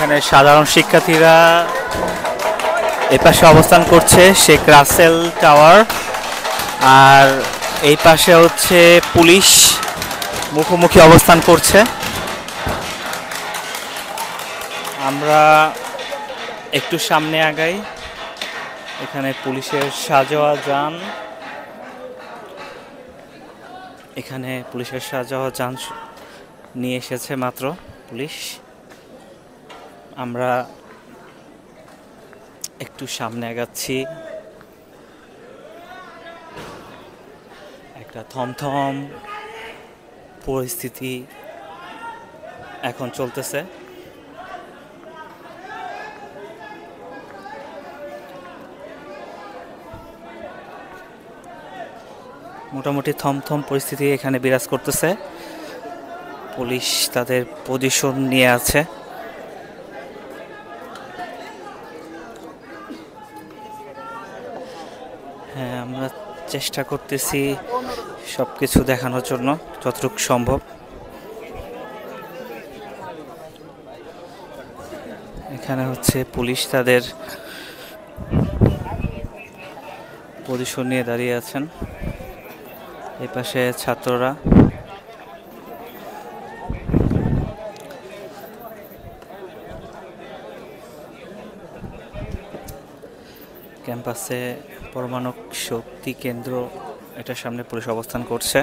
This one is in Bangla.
এখানে সাধারণ শিক্ষার্থীরা এপাশে অবস্থান করছে শেখ রাসেল টাওয়ার, আর এই পাশে হচ্ছে পুলিশ মুখোমুখি অবস্থান করছে। আমরা একটু সামনে আগাই, এখানে পুলিশের সাজোয়া যান, এখানে পুলিশের সাজোয়া যান নিয়ে এসেছে মাত্র পুলিশ। আমরা একটু সামনে আগাচ্ছি, একটা থমথম পরিস্থিতি এখন চলতেছে। মোটামুটি থমথম পরিস্থিতি এখানে বিরাজ করতেছে, পুলিশ তাদের পজিশন নিয়ে আছে। হ্যাঁ, আমরা চেষ্টা করতেছি সবকিছু দেখানোর জন্য যতটুকু সম্ভব। এখানে হচ্ছে পুলিশ তাদের পজিশন নিয়ে দাঁড়িয়ে আছেন, এই পাশে ছাত্ররা। ক্যাম্পাসে পরমাণু শক্তি কেন্দ্র, এটার সামনে পুলিশ অবস্থান করছে।